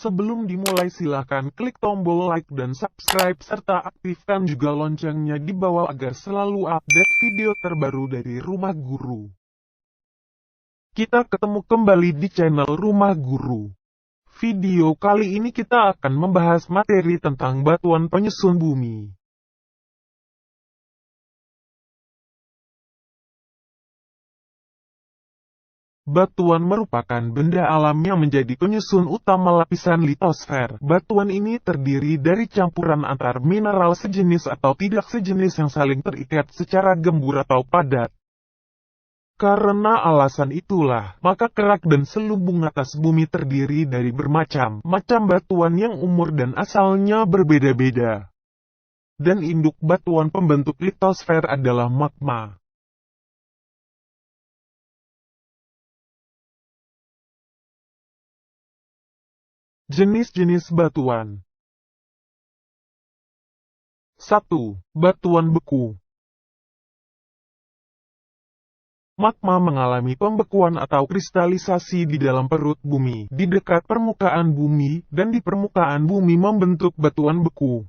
Sebelum dimulai silakan klik tombol like dan subscribe serta aktifkan juga loncengnya di bawah agar selalu update video terbaru dari Rumah Guru. Kita ketemu kembali di channel Rumah Guru. Video kali ini kita akan membahas materi tentang batuan penyusun bumi. Batuan merupakan benda alam yang menjadi penyusun utama lapisan litosfer. Batuan ini terdiri dari campuran antar mineral sejenis atau tidak sejenis yang saling terikat secara gembur atau padat. Karena alasan itulah, maka kerak dan selubung atas bumi terdiri dari bermacam-macam batuan yang umur dan asalnya berbeda-beda. Dan induk batuan pembentuk litosfer adalah magma. Jenis-jenis batuan. 1. Batuan beku. Magma mengalami pembekuan atau kristalisasi di dalam perut bumi, di dekat permukaan bumi, dan di permukaan bumi membentuk batuan beku.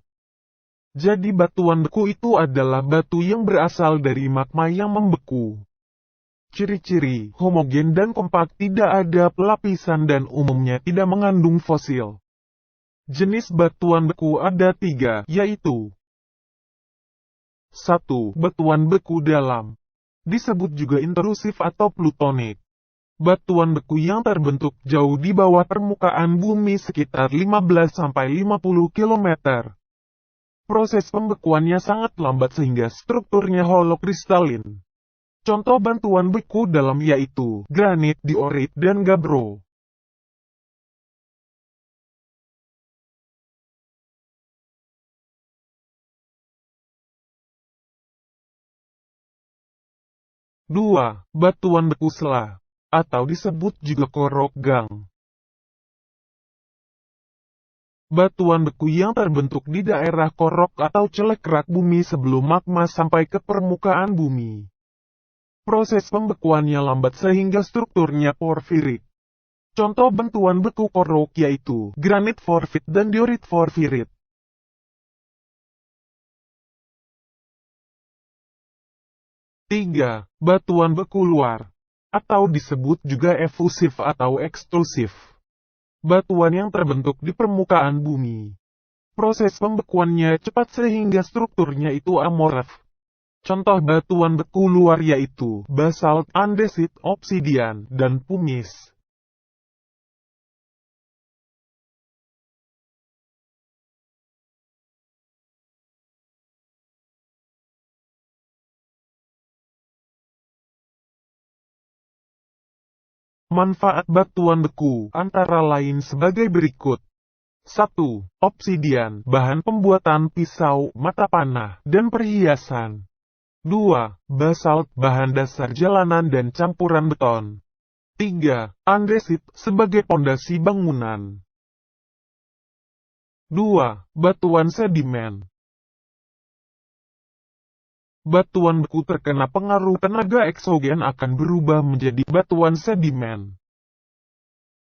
Jadi batuan beku itu adalah batu yang berasal dari magma yang membeku. Ciri-ciri, homogen dan kompak, tidak ada pelapisan dan umumnya tidak mengandung fosil. Jenis batuan beku ada 3, yaitu 1. Batuan beku dalam. Disebut juga intrusif atau plutonik. Batuan beku yang terbentuk jauh di bawah permukaan bumi sekitar 15-50 km. Proses pembekuannya sangat lambat sehingga strukturnya holokristalin. Contoh batuan beku dalam yaitu granit, diorit, dan gabbro. Dua, batuan beku selah, atau disebut juga korok gang. Batuan beku yang terbentuk di daerah korok atau celek-kerak bumi sebelum magma sampai ke permukaan bumi. Proses pembekuannya lambat sehingga strukturnya porfirik. Contoh batuan beku korok yaitu granit porfit dan diorit porfirit. 3. Batuan beku luar, atau disebut juga efusif atau ekstrusif. Batuan yang terbentuk di permukaan bumi. Proses pembekuannya cepat sehingga strukturnya itu amorf. Contoh batuan beku luar yaitu basalt, andesit, obsidian, dan pumice. Manfaat batuan beku antara lain sebagai berikut. 1. Obsidian, bahan pembuatan pisau, mata panah, dan perhiasan. 2. Basalt, bahan dasar jalanan dan campuran beton. 3. Andesit, sebagai pondasi bangunan. 2. Batuan sedimen. Batuan beku terkena pengaruh tenaga eksogen akan berubah menjadi batuan sedimen.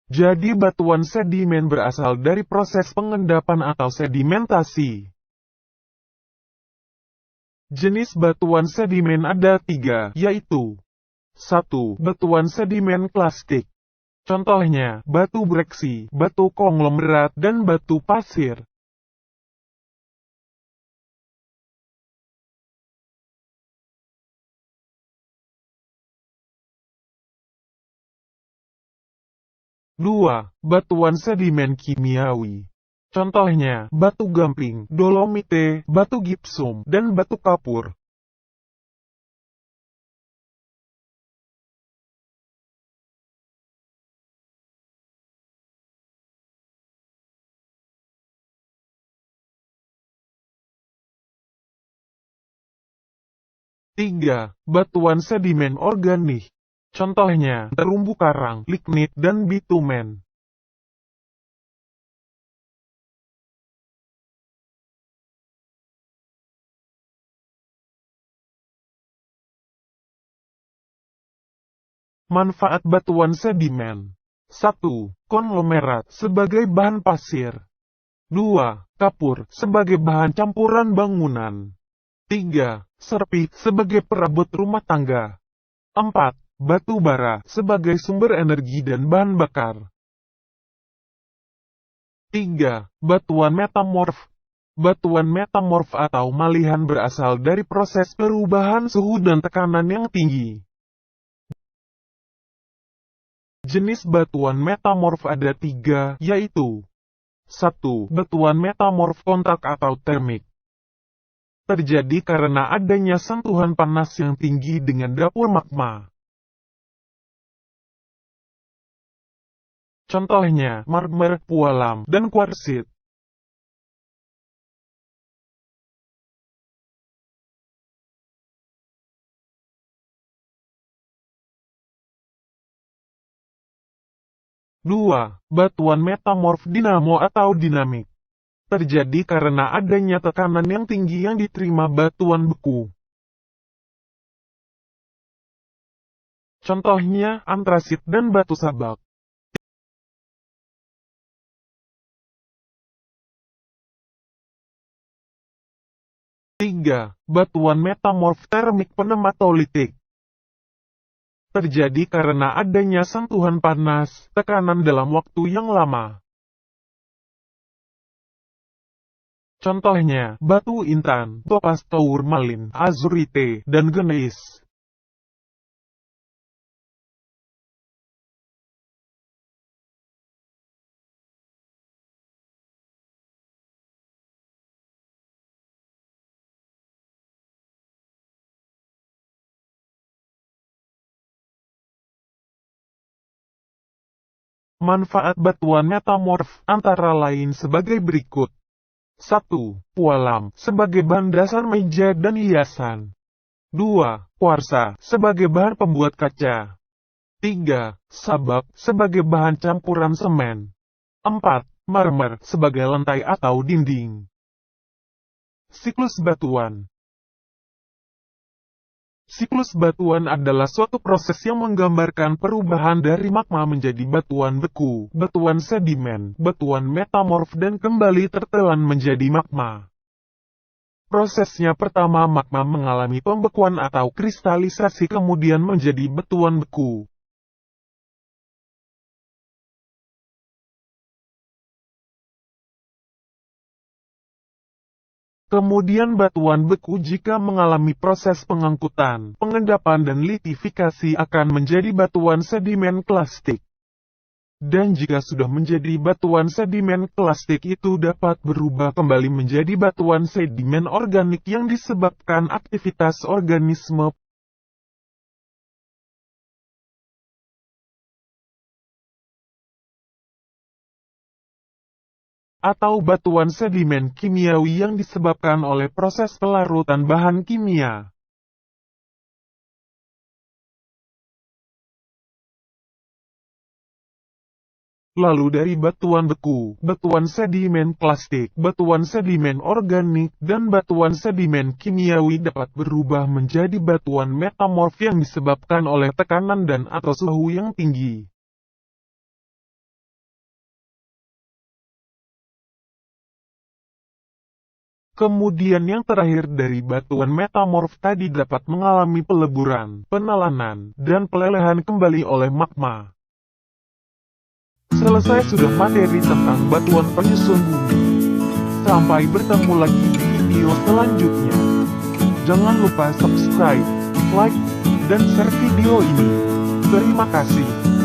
Jadi batuan sedimen berasal dari proses pengendapan atau sedimentasi. Jenis batuan sedimen ada 3, yaitu 1. Batuan sedimen klastik. Contohnya, batu breksi, batu konglomerat, dan batu pasir. 2. Batuan sedimen kimiawi. Contohnya, batu gamping, dolomite, batu gipsum, dan batu kapur. 3. Batuan sedimen organik. Contohnya, terumbu karang, lignit, dan bitumen. Manfaat batuan sedimen. 1. Konglomerat sebagai bahan pasir. 2. Kapur sebagai bahan campuran bangunan. 3. Serpik sebagai perabot rumah tangga. 4. Batu bara sebagai sumber energi dan bahan bakar. 3. Batuan metamorf. Batuan metamorf atau malihan berasal dari proses perubahan suhu dan tekanan yang tinggi. Jenis batuan metamorf ada 3, yaitu 1. Batuan metamorf kontak atau termik. Terjadi karena adanya sentuhan panas yang tinggi dengan dapur magma. Contohnya, marmer, pualam, dan kuarsit. 2. Batuan metamorf dinamo atau dinamik. Terjadi karena adanya tekanan yang tinggi yang diterima batuan beku. Contohnya, antrasit dan batu sabak. 3. Batuan metamorf termik pneumatolitik. Terjadi karena adanya sentuhan panas, tekanan dalam waktu yang lama. Contohnya, batu intan, topas tourmalin, azurite, dan gneiss. Manfaat batuan metamorf antara lain sebagai berikut. 1. Pualam sebagai bahan dasar meja dan hiasan. 2. Kuarsa sebagai bahan pembuat kaca. 3. Sabak sebagai bahan campuran semen. 4. Marmer sebagai lantai atau dinding. Siklus batuan. Siklus batuan adalah suatu proses yang menggambarkan perubahan dari magma menjadi batuan beku, batuan sedimen, batuan metamorf dan kembali tertelan menjadi magma. Prosesnya pertama magma mengalami pembekuan atau kristalisasi kemudian menjadi batuan beku. Kemudian batuan beku jika mengalami proses pengangkutan, pengendapan dan litifikasi akan menjadi batuan sedimen klastik. Dan jika sudah menjadi batuan sedimen klastik itu dapat berubah kembali menjadi batuan sedimen organik yang disebabkan aktivitas organisme. Atau batuan sedimen kimiawi yang disebabkan oleh proses pelarutan bahan kimia. Lalu dari batuan beku, batuan sedimen plastik, batuan sedimen organik, dan batuan sedimen kimiawi dapat berubah menjadi batuan metamorf yang disebabkan oleh tekanan dan atau suhu yang tinggi. Kemudian yang terakhir dari batuan metamorf tadi dapat mengalami peleburan, penelanan, dan pelelehan kembali oleh magma. Selesai sudah materi tentang batuan penyusun bumi. Sampai bertemu lagi di video selanjutnya. Jangan lupa subscribe, like, dan share video ini. Terima kasih.